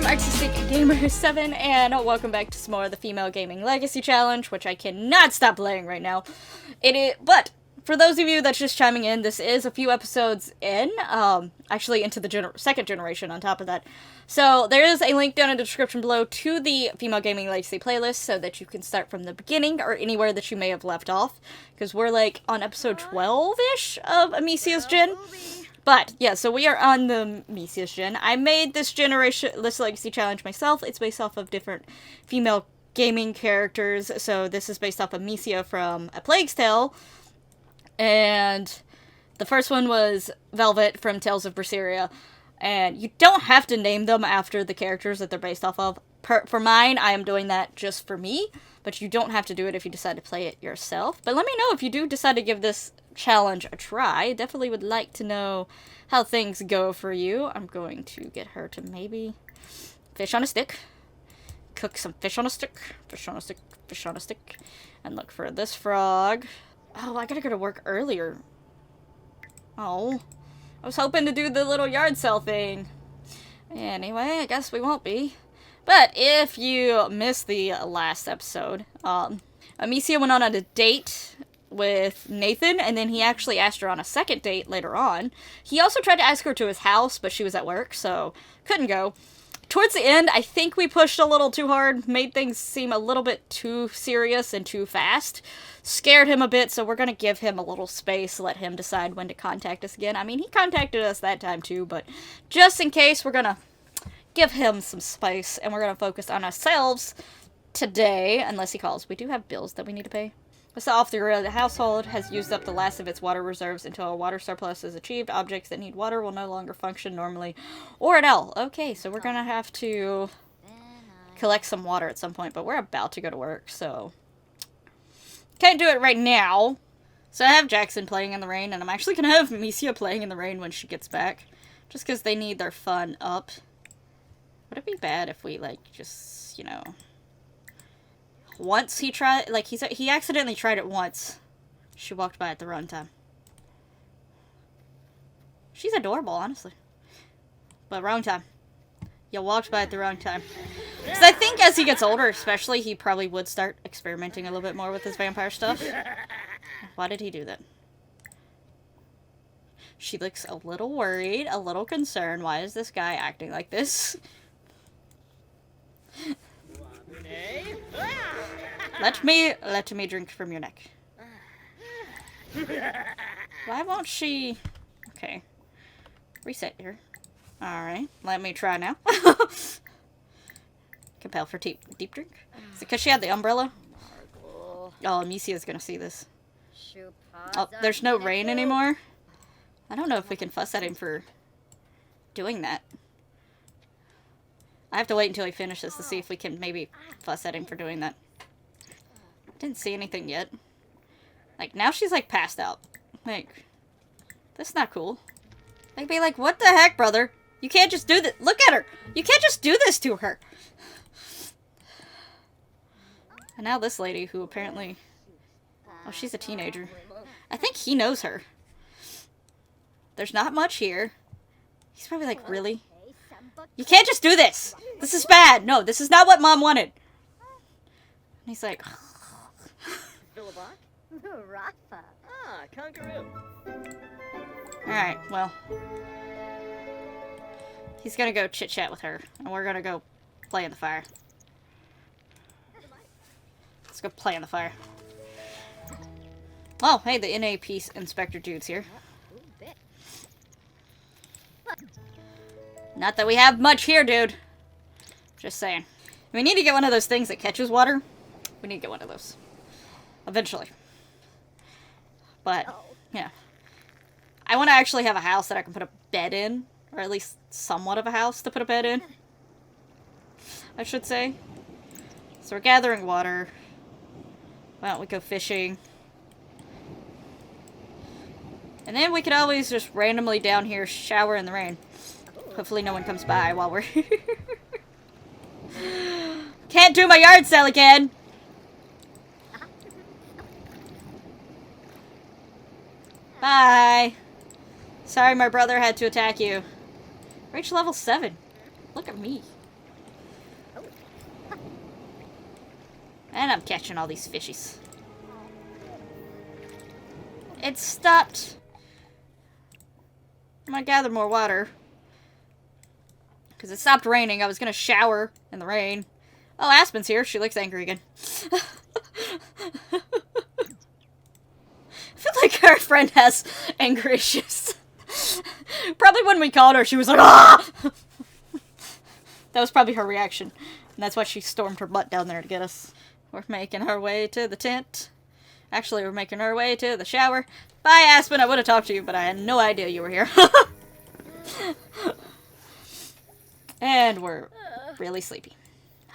Artistic Gamer 7, and welcome back to some more of the Female Gaming Legacy Challenge, which I cannot stop playing right now. But for those of you that's just chiming in, this is a few episodes in, actually into the second generation on top of that. So there is a link down in the description below to the Female Gaming Legacy playlist so that you can start from the beginning or anywhere that you may have left off, because we're like on episode 12-ish of Amicia's gen. But, yeah, so we are on the Amicia's gen. I made this Legacy Challenge myself. It's based off of different female gaming characters. So this is based off of Amicia from A Plague's Tale. And the first one was Velvet from Tales of Berseria. And you don't have to name them after the characters that they're based off of. For mine, I am doing that just for me. But you don't have to do it if you decide to play it yourself. But let me know if you do decide to give this challenge a try. Definitely would like to know how things go for you. I'm going to get her to maybe fish on a stick. Cook some fish on a stick. Fish on a stick. Fish on a stick. And look for this frog. Oh, I gotta go to work earlier. Oh. I was hoping to do the little yard sale thing. Anyway, I guess we won't be. But if you missed the last episode, Amicia went on a date with Nathan, and then he actually asked her on a second date later on. He also tried to ask her to his house, but she was at work, so couldn't go. Towards the end, I think we pushed a little too hard, made things seem a little bit too serious and too fast. Scared him a bit, so we're going to give him a little space, let him decide when to contact us again. I mean, he contacted us that time too, but just in case, we're going to give him some space, and we're going to focus on ourselves today, unless he calls. We do have bills that we need to pay. So off the grid, the household has used up the last of its water reserves until a water surplus is achieved. Objects that need water will no longer function normally or at all. Okay, so we're going to have to collect some water at some point, but we're about to go to work, so can't do it right now. So I have Jackson playing in the rain, and I'm actually going to have Amicia playing in the rain when she gets back, just because they need their fun up. Would it be bad if we, like, just, you know... Once he tried, like, he accidentally tried it once. She walked by at the wrong time. She's adorable, honestly. But wrong time. You walked by at the wrong time. Because I think as he gets older, especially, he probably would start experimenting a little bit more with his vampire stuff. Why did he do that? She looks a little worried, a little concerned. Why is this guy acting like this? Let me drink from your neck. Why won't she... Okay. Reset here. Alright. Let me try now. Compel for deep drink? Is it because she had the umbrella? Oh, Amicia's gonna see this. Oh, there's no rain anymore? I don't know if we can fuss at him for doing that. I have to wait until he finishes to see if we can maybe fuss at him for doing that. Didn't see anything yet. Like, now she's, like, passed out. Like, that's not cool. Like, be like, what the heck, brother? You can't just do this. Look at her! You can't just do this to her! And now this lady, who apparently... Oh, she's a teenager. I think he knows her. There's not much here. He's probably like, really? You can't just do this! This is bad! No, this is not what Mom wanted! And he's like... Alright, well. He's gonna go chit-chat with her, and we're gonna go play in the fire. Let's go play in the fire. Oh, hey, the NA Peace Inspector dude's here. Not that we have much here, dude. Just saying. We need to get one of those things that catches water. We need to get one of those. Eventually. But, yeah. I want to actually have a house that I can put a bed in. Or at least somewhat of a house to put a bed in. I should say. So we're gathering water. Why don't we go fishing? And then we could always just randomly down here shower in the rain. Hopefully no one comes by while we're here. Can't do my yard sale again! Bye! Sorry my brother had to attack you. Reach level 7. Look at me. And I'm catching all these fishies. It stopped. I'm gonna gather more water. Because it stopped raining. I was gonna shower in the rain. Oh, Aspen's here. She looks angry again. I feel like our friend has anger issues. Probably when we called her, she was like, ah! That was probably her reaction. And that's why she stormed her butt down there to get us. We're making our way to the tent. Actually, we're making our way to the shower. Bye, Aspen. I would have talked to you, but I had no idea you were here. And we're really sleepy.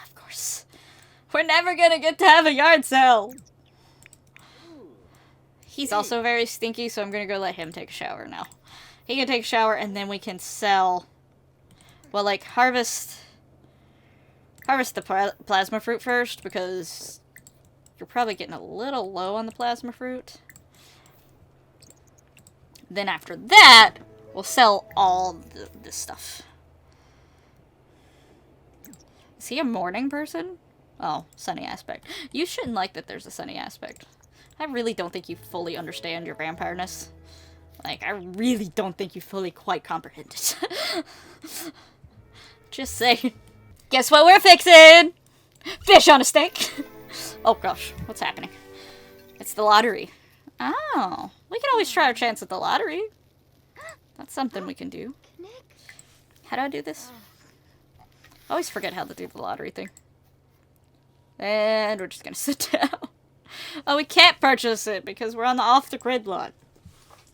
Of course. We're never gonna get to have a yard sale. He's also very stinky, so I'm gonna go let him take a shower now. He can take a shower, and then we can sell... Well, like, harvest the plasma fruit first, because you're probably getting a little low on the plasma fruit. Then after that, we'll sell all this stuff. Is he a morning person? Oh, sunny aspect. You shouldn't like that there's a sunny aspect. I really don't think you fully understand your vampire-ness. Like, I really don't think you fully quite comprehend it. Just saying. Guess what we're fixing? Fish on a stick. Oh gosh, what's happening? It's the lottery. Oh, we can always try our chance at the lottery. That's something we can do. How do I do this? I always forget how to do the lottery thing. And we're just gonna sit down. Oh, we can't purchase it because we're on the off-the-grid lot.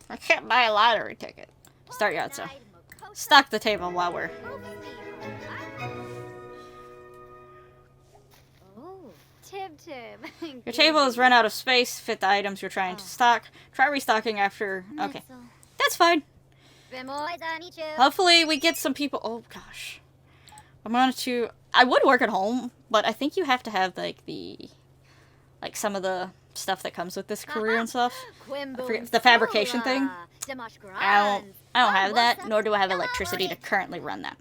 I can't buy a lottery ticket. Start yard sale. Stock the table while we're... Your table has run out of space. Fit the items you're trying to stock. Try restocking after... Okay. That's fine. Hopefully we get some people... Oh, gosh. I would work at home, but I think you have to have, like, some of the stuff that comes with this career and stuff. I forget, the fabrication thing. I don't have that, nor do I have electricity to currently run that.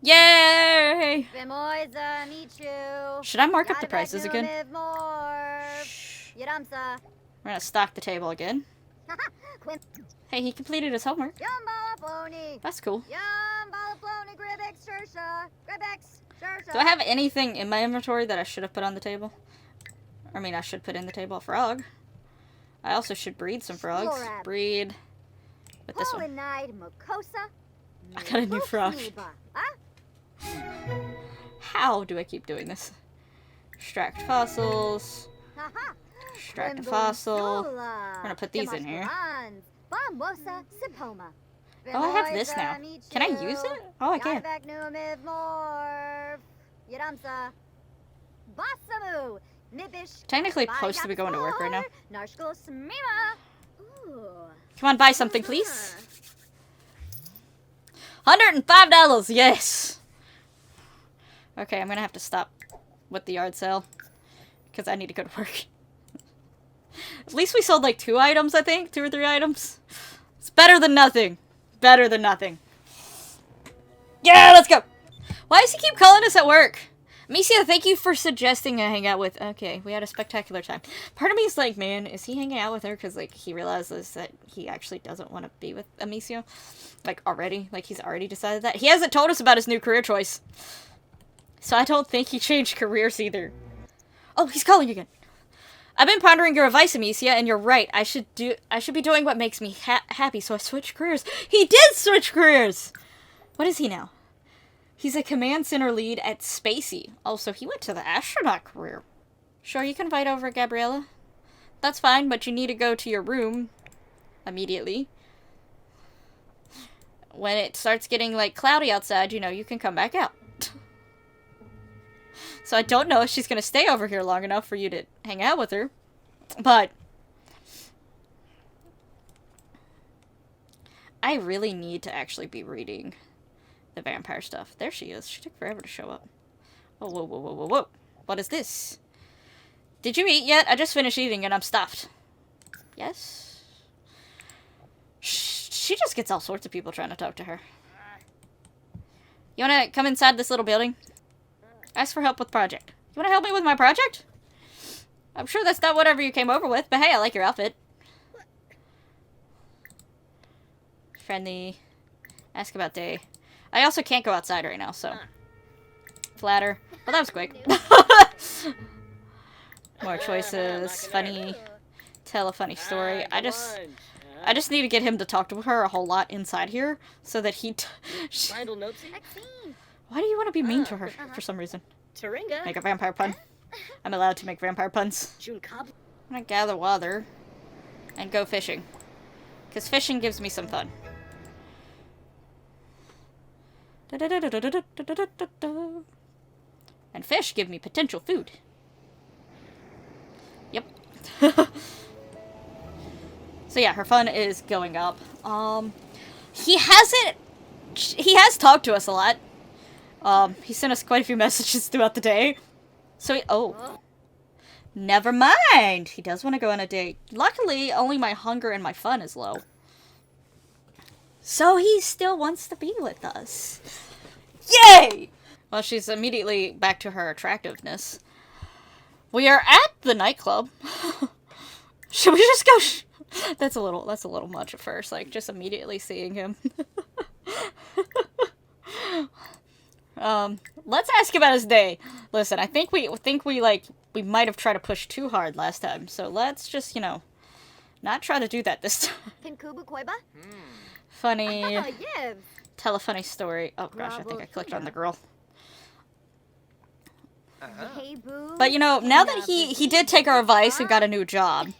Yay! Should I mark up the prices again? We're gonna stock the table again. Hey, he completed his homework. That's cool. Do I have anything in my inventory that I should have put on the table? I mean, I should put in the table a frog. I also should breed some frogs. Breed with this one. I got a new frog. How do I keep doing this? Extract fossils. Extract a fossil. We're gonna put these in here. Oh, I have this now. Can I use it? Oh, I can. Technically supposed to be going to work right now. Come on, buy something, please. $105, yes! Okay, I'm gonna have to stop with the yard sale. Because I need to go to work. At least we sold like 2 items, I think. 2 or 3 items. It's better than nothing. Better than nothing. Yeah, let's go! Why does he keep calling us at work? Amicia, thank you for suggesting I hang out with... Okay, we had a spectacular time. Part of me is like, man, is he hanging out with her because, like, he realizes that he actually doesn't want to be with Amicia? Like, already? Like, he's already decided that? He hasn't told us about his new career choice. So I don't think he changed careers either. Oh, he's calling again. I've been pondering your advice, Amicia, and you're right. I should be doing what makes me happy, so I switched careers. He did switch careers! What is he now? He's a command center lead at Spacey. Oh, so he went to the astronaut career. Sure, you can invite over Gabriella. That's fine, but you need to go to your room immediately. When it starts getting, like, cloudy outside, you know, you can come back out. So I don't know if she's going to stay over here long enough for you to hang out with her. But I really need to actually be reading the vampire stuff. There she is. She took forever to show up. Oh, whoa, whoa, whoa, whoa, whoa. What is this? Did you eat yet? I just finished eating and I'm stuffed. Yes? She just gets all sorts of people trying to talk to her. You want to come inside this little building? Ask for help with project. want to help me with my project? I'm sure that's not whatever you came over with, but hey, I like your outfit. Friendly. Ask about day. I also can't go outside right now, so. Flatter. Well, that was quick. More choices. Funny. Tell a funny story. I just need to get him to talk to her a whole lot inside here, so that he. Why do you want to be mean to her for some reason? Make a vampire pun. I'm allowed to make vampire puns. I'm gonna gather water and go fishing, because fishing gives me some fun. And fish give me potential food. Yep. So yeah, her fun is going up. He has talked to us a lot. He sent us quite a few messages throughout the day. So oh. Never mind. He does want to go on a date. Luckily, only my hunger and my fun is low. So he still wants to be with us. Yay! Well, she's immediately back to her attractiveness. We are at the nightclub. Should we just go? That's a little much at first. Like, just immediately seeing him. Let's ask about his day. Listen, I think we might have tried to push too hard last time. So let's just, not try to do that this time. Funny. Tell a funny story. Oh gosh, I think I clicked on the girl. But now that he did take our advice and got a new job,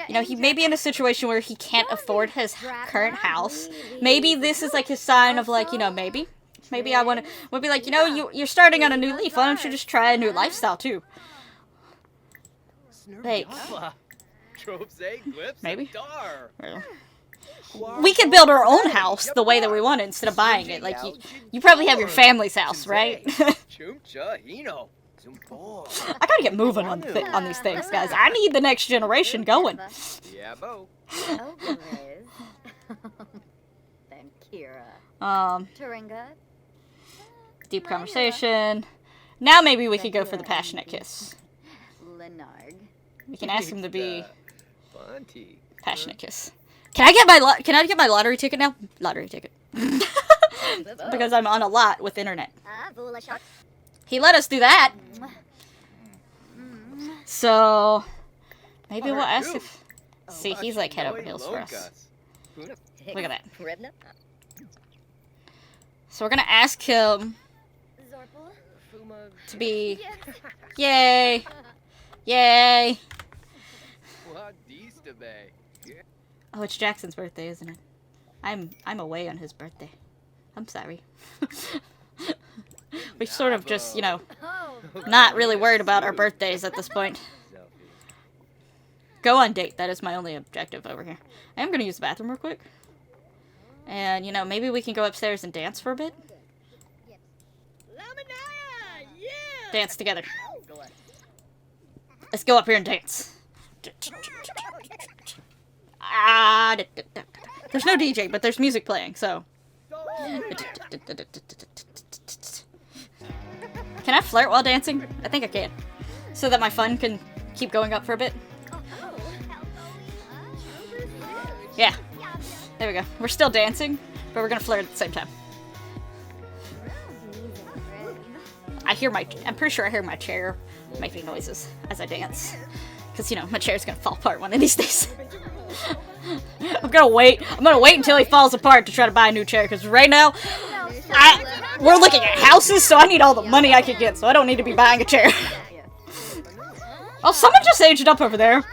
he may be in a situation where he can't afford his current house. Maybe this is like his sign of like, maybe I would be like, you're starting on a new leaf. Why don't you just try a new lifestyle too? Like, maybe. We could build our own house the way that we want it instead of buying it. Like, you probably have your family's house, right? I gotta get moving on these things, guys. I need the next generation going. Deep conversation. Now maybe we could go for the passionate kiss. We can ask him to be passionate kiss. Can I get my lottery ticket now? Lottery ticket. Because I'm on a lot with internet. He let us do that. So maybe we'll ask if. See, he's like head over heels for us. Look at that. So we're gonna ask him to be. Yay! Yay! Oh, it's Jackson's birthday, isn't it? I'm away on his birthday. I'm sorry. We sort of just, not really worried about our birthdays at this point. Go on date. That is my only objective over here. I am going to use the bathroom real quick. And, maybe we can go upstairs and dance for a bit. Dance together. Let's go up here and dance. There's no DJ, but there's music playing, so. Can I flirt while dancing? I think I can. So that my fun can keep going up for a bit. Yeah. There we go. We're still dancing, but we're gonna flirt at the same time. I'm pretty sure I hear my chair making noises as I dance. Because, my chair's gonna fall apart one of these days. I'm gonna wait until he falls apart to try to buy a new chair, because right now, we're looking at houses, so I need all the money I can get, so I don't need to be buying a chair. Oh, someone just aged up over there.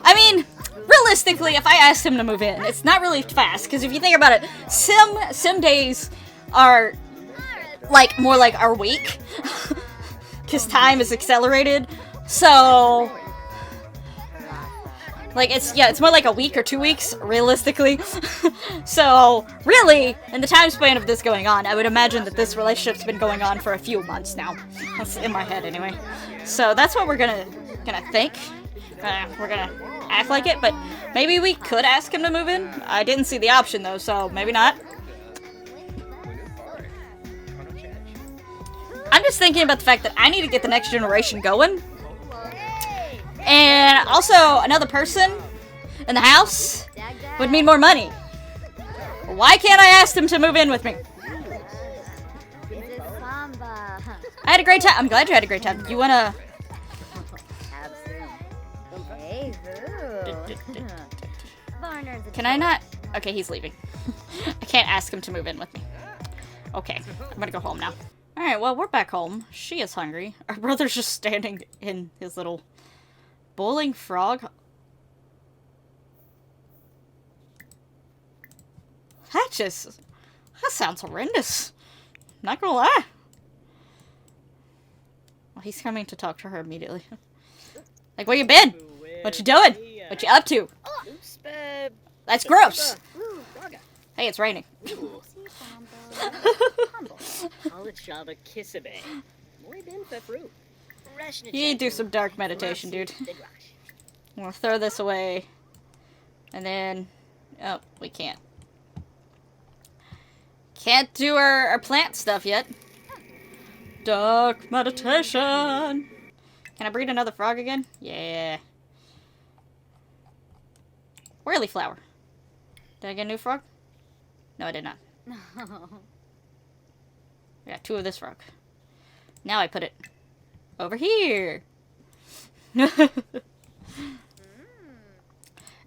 I mean, realistically, if I asked him to move in, it's not really fast, because if you think about it, sim days are, like, more like our week, because time is accelerated, so, like, it's more like a week or 2 weeks, realistically. So, really, in the time span of this going on, I would imagine that this relationship's been going on for a few months now. That's in my head, anyway. So, that's what we're gonna think. We're gonna act like it, but maybe we could ask him to move in. I didn't see the option, though, so maybe not. I'm just thinking about the fact that I need to get the next generation going. And also, another person in the house would mean more money. Why can't I ask them to move in with me? I had a great time. I'm glad you had a great time. You wanna... Can I not? Okay, he's leaving. I can't ask him to move in with me. Okay, I'm gonna go home now. Alright, well, we're back home. She is hungry. Our brother's just standing in his little bowling frog. That sounds horrendous. Not gonna lie. Well, he's coming to talk to her immediately. Like, where you been? What you doing? What you up to? That's gross. Hey, it's raining. You do some dark meditation, dude. I'm gonna throw this away. And then... Oh, we can't. Can't do our plant stuff yet. Dark meditation. Can I breed another frog again? Yeah. Whirly flower. Did I get a new frog? No, I did not. I got 2 of this frog. Now I put it over here.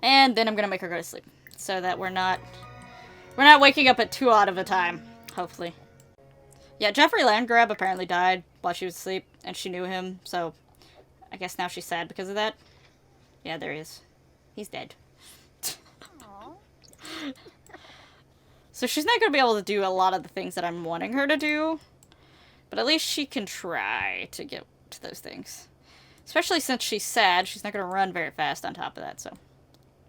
And then I'm gonna make her go to sleep, so that we're not waking up at 2 odd of a time. Hopefully. Yeah, Jeffrey Landgrab apparently died while she was asleep, and she knew him, so I guess now she's sad because of that. Yeah, there he is. He's dead. So she's not going to be able to do a lot of the things that I'm wanting her to do, but at least she can try to get to those things. Especially since she's sad, she's not going to run very fast on top of that, so,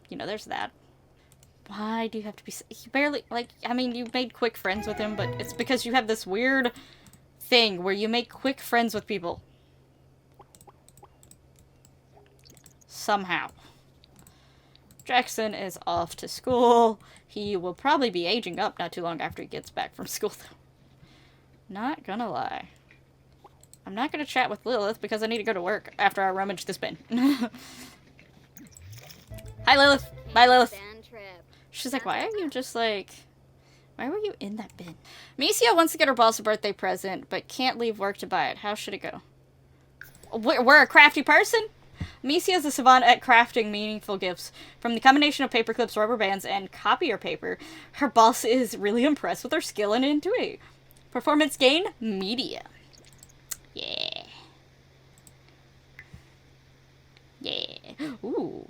you know, there's that. Why do you have to be... You barely... Like, I mean, you made quick friends with him, but it's because you have this weird thing where you make quick friends with people. Somehow. Jackson is off to school. He will probably be aging up not too long after he gets back from school, though. Not gonna lie. I'm not gonna chat with Lilith because I need to go to work after I rummage this bin. Hi, Lilith. Bye, Lilith. She's like, why are you just like... Why were you in that bin? Amicia wants to get her boss a birthday present, but can't leave work to buy it. How should it go? We're a crafty person? Amicia is a savant at crafting meaningful gifts. From the combination of paper clips, rubber bands, and copier paper, her boss is really impressed with her skill and ingenuity. Performance gain? Media. Yeah. Yeah. Ooh.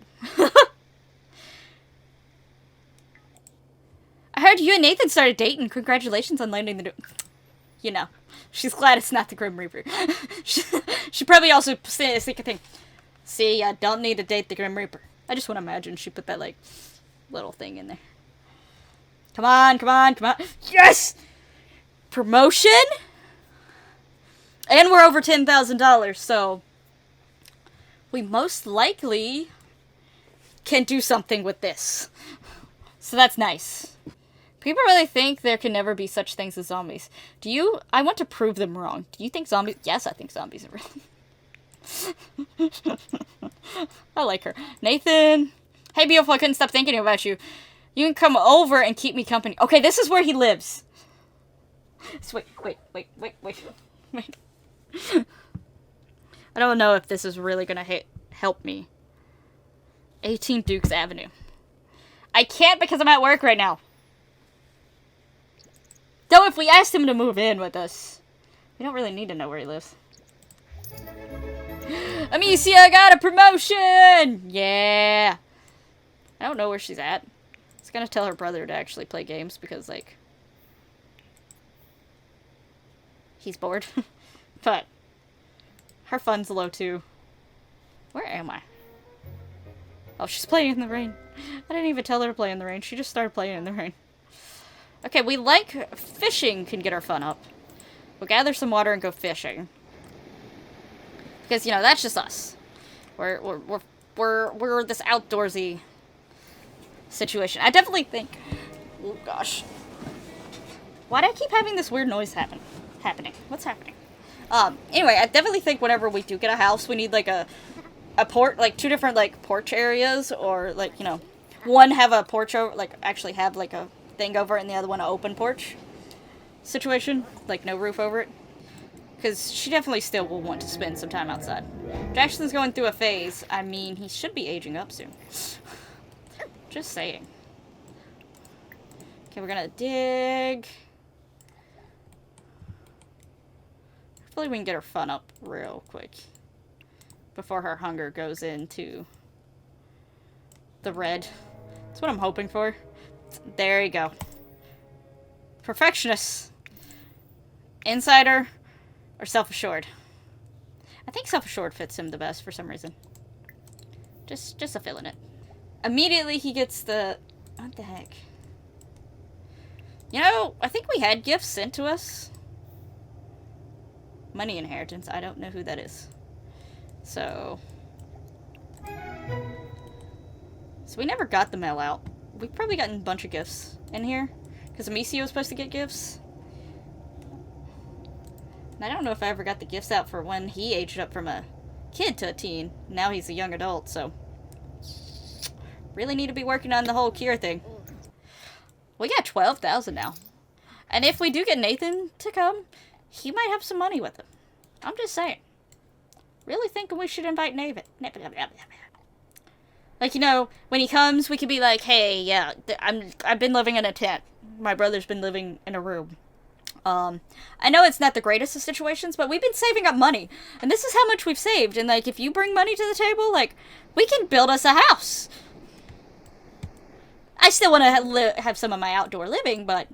I heard you and Nathan started dating. Congratulations on landing the... You know. She's glad it's not the Grim Reaper. she probably also thinking, see, I don't need to date the Grim Reaper. I just want to imagine she put that, like, little thing in there. Come on, come on, come on. Yes! Promotion? And we're over $10,000, so... we most likely can do something with this. So that's nice. People really think there can never be such things as zombies. Do you... I want to prove them wrong. Do you think zombies... Yes, I think zombies are real. I like her. Nathan. Hey, beautiful, I couldn't stop thinking about you. You can come over and keep me company. Okay, this is where he lives. So wait. I don't know if this is really gonna help me. 18 Dukes Avenue. I can't because I'm at work right now. Though if we asked him to move in with us, we don't really need to know where he lives. Amicia got a promotion! Yeah! I don't know where she's at. I was gonna tell her brother to actually play games because, like, he's bored. But her fun's low too. Where am I? Oh, she's playing in the rain. I didn't even tell her to play in the rain. She just started playing in the rain. Okay, we like fishing can get our fun up. We'll gather some water and go fishing. Because, you know, that's just us. We're this outdoorsy situation. I definitely think... Oh, gosh. Why do I keep having this weird noise happening? What's happening? Anyway, I definitely think whenever we do get a house, we need, like, a port, like, 2 different, like, porch areas, or, like, you know, one have a porch over, like, actually have, like, a thing over it, and the other one an open porch situation, like, no roof over it. Because she definitely still will want to spend some time outside. Jackson's going through a phase. I mean, he should be aging up soon. Just saying. Okay, we're gonna dig. Hopefully we can get her fun up real quick. Before her hunger goes into the red. That's what I'm hoping for. There you go. Perfectionist. Insider. Or self-assured. I think self-assured fits him the best for some reason. Just a feeling it. Immediately he gets the... What the heck? You know, I think we had gifts sent to us. Money inheritance. I don't know who that is. So we never got the mail out. We've probably gotten a bunch of gifts in here. Because Amicia was supposed to get gifts. I don't know if I ever got the gifts out for when he aged up from a kid to a teen. Now he's a young adult, so... Really need to be working on the whole cure thing. We got 12,000 now. And if we do get Nathan to come, he might have some money with him. I'm just saying. Really thinking we should invite Nathan. Like, you know, when he comes, we could be like, hey, yeah, I've been living in a tent. My brother's been living in a room. I know it's not the greatest of situations, but we've been saving up money. And this is how much we've saved. And, like, if you bring money to the table, like, we can build us a house. I still want to have some of my outdoor living, but,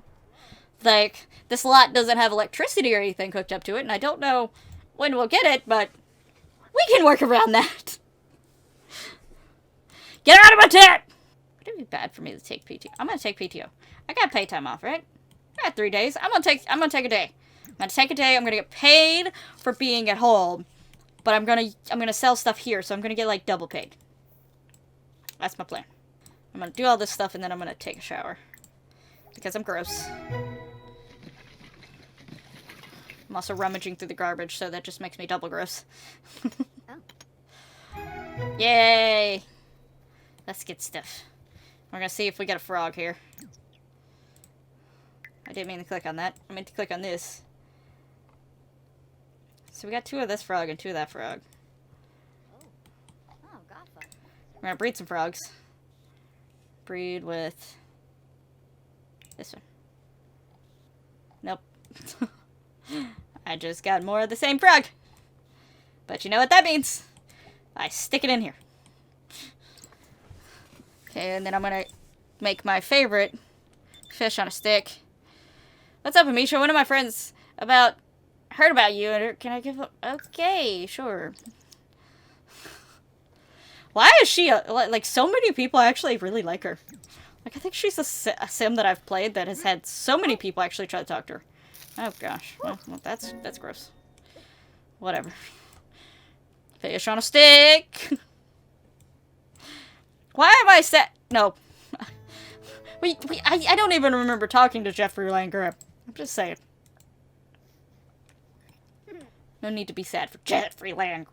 like, this lot doesn't have electricity or anything hooked up to it. And I don't know when we'll get it, but we can work around that. Get out of my tent! Would it be bad for me to take PTO? I'm gonna take PTO. I got pay time off, right? I got 3 days. I'm gonna take a day. I'm gonna take a day. I'm gonna get paid for being at home, but I'm gonna sell stuff here, so I'm gonna get like double paid. That's my plan. I'm gonna do all this stuff and then I'm gonna take a shower because I'm gross. I'm also rummaging through the garbage, so that just makes me double gross. Yay! Let's get stuff. We're gonna see if we get a frog here. I didn't mean to click on that. I meant to click on this. So we got 2 of this frog and 2 of that frog. We're gonna breed some frogs. Breed with this one. Nope. I just got more of the same frog. But you know what that means? I stick it in here. Okay, and then I'm gonna make my favorite fish on a stick. What's up, Amicia? One of my friends heard about you, and can I give up? Okay, sure. Why is she, like, so many people actually really like her. Like, I think she's a sim that I've played that has had so many people actually try to talk to her. Oh, gosh. Well, that's gross. Whatever. Fish on a stick! Why am I No. I don't even remember talking to Jeffrey Langer. I'm just saying. No need to be sad for Jeffrey Langer.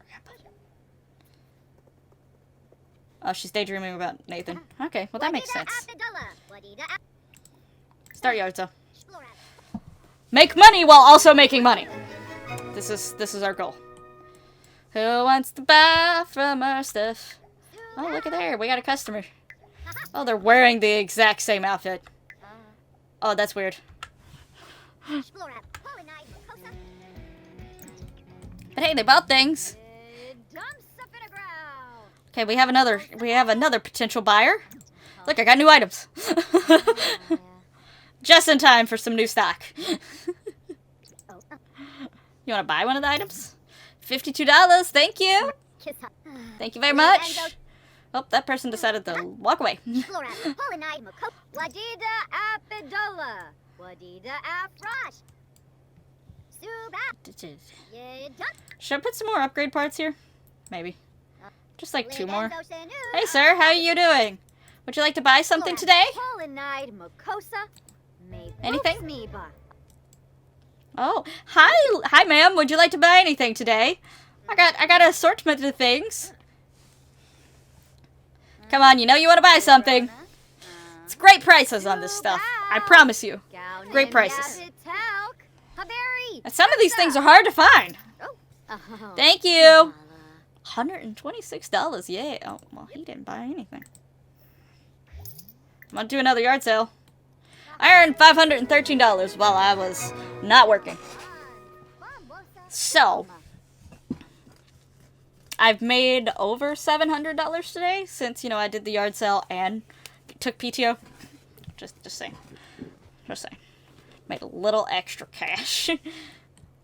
Oh, she's daydreaming about Nathan. Okay, well that makes sense. Start Yardzo. Make money while also making money. This is our goal. Who wants to buy from our stuff? Oh, look at there. We got a customer. Oh, they're wearing the exact same outfit. Oh, that's weird. But hey, they bought things. Okay, we have another potential buyer. Look, I got new items. Just in time for some new stock. You want to buy one of the items? $52, thank you. Thank you very much. Oh, that person decided to walk away. Should I put some more upgrade parts here? Maybe. Just like 2 more. Hey, sir, how are you doing? Would you like to buy something today? Anything? Oh, hi, ma'am. Would you like to buy anything today? I got an assortment of things. Come on, you know you want to buy something. It's great prices on this stuff. I promise you. Great prices. And some of these things are hard to find. Thank you. $126, yay. Oh, well, he didn't buy anything. I'm gonna do another yard sale. I earned $513 while I was not working. So, I've made over $700 today since, you know, I did the yard sale and took PTO. Just saying. Just saying. Made a little extra cash.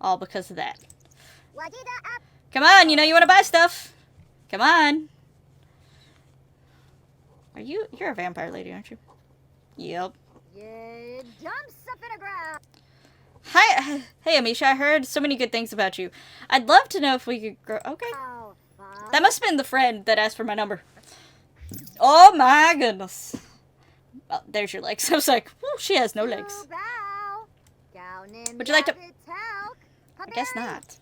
All because of that. Come on, you know you want to buy stuff. Come on. You're a vampire lady, aren't you? Yep. Hi, hey Amicia, I heard so many good things about you. I'd love to know if we could grow. Okay. That must have been the friend that asked for my number. Oh my goodness. Oh, there's your legs. I was like, whew, she has no legs. Would you like to? I guess not.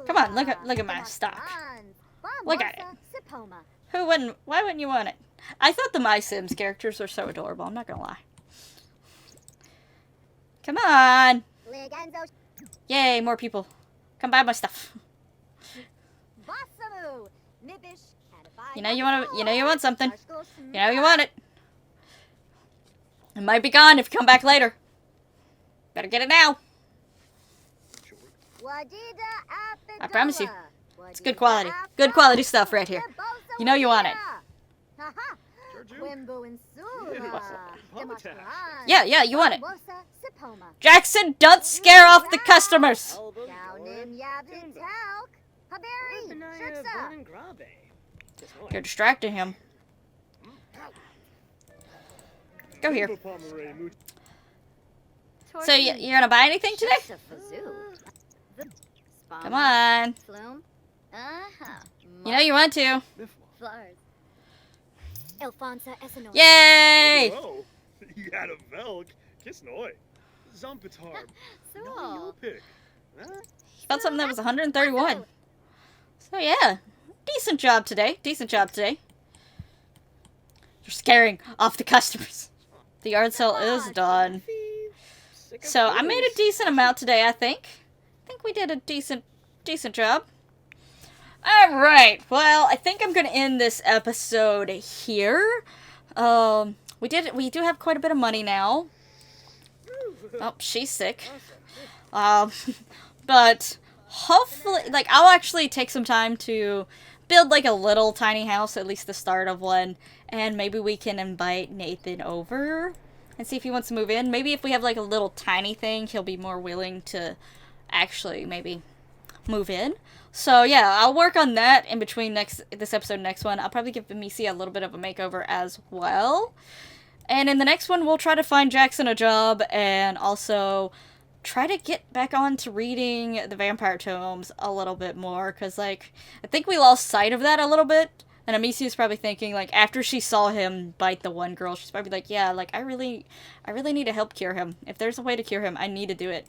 Come on, look at my stock. Look at it. Why wouldn't you want it? I thought the My Sims characters were so adorable, I'm not gonna lie. Come on! Yay, more people. Come buy my stuff. You know you want something. You know you want it. It might be gone if you come back later. Better get it now. I promise you. It's good quality. Good quality stuff right here. You know you want it. Yeah, you want it. Jackson, don't scare off the customers. You're distracting him. Go here. So you're gonna buy anything today? Come on. You know you want to. Yay! Found something that was 131. So yeah, decent job today. Decent job today. You're scaring off the customers. The yard sale is done. So I made a decent amount today, I think. I think we did a decent job. Alright, well, I think I'm gonna end this episode here. We do have quite a bit of money now. Oh, she's sick. But hopefully, like, I'll actually take some time to build, like, a little tiny house, at least the start of one, and maybe we can invite Nathan over and see if he wants to move in. Maybe if we have, like, a little tiny thing, he'll be more willing to actually maybe move in. So yeah, I'll work on that in between this episode and next one. I'll probably give Amicia a little bit of a makeover as well. And in the next one, we'll try to find Jackson a job and also try to get back on to reading the Vampire Tomes a little bit more. Because, like, I think we lost sight of that a little bit. And Amicia's probably thinking, like, after she saw him bite the one girl, she's probably like, yeah, like, I really need to help cure him. If there's a way to cure him, I need to do it.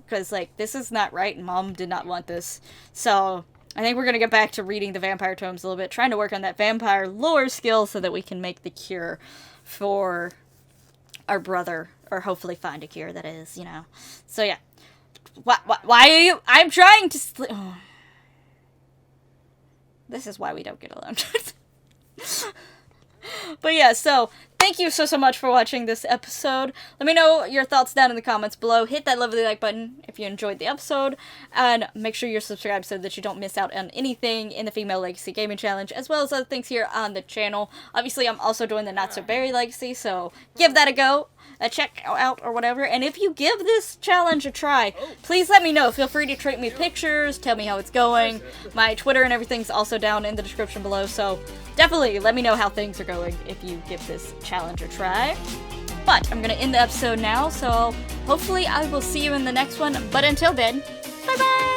Because, like, this is not right, and Mom did not want this. So, I think we're going to get back to reading the Vampire Tomes a little bit, trying to work on that vampire lore skill so that we can make the cure for our brother, or hopefully find a cure, that is, you know. So, yeah. Why are you... I'm trying to sleep... Oh. This is why we don't get along. But yeah, so... Thank you so much for watching this episode. Let me know your thoughts down in the comments below. Hit that lovely like button if you enjoyed the episode. And make sure you're subscribed so that you don't miss out on anything in the Female Legacy Gaming Challenge, as well as other things here on the channel. Obviously, I'm also doing the Not So Berry Legacy, so give that a go. Check out or whatever. And if you give this challenge a try, please let me know. Feel free to tweet me pictures, tell me how it's going. My Twitter and everything's also down in the description below, so definitely let me know how things are going if you give this challenge a try. But I'm gonna end the episode now, so hopefully I will see you in the next one. But until then, bye bye!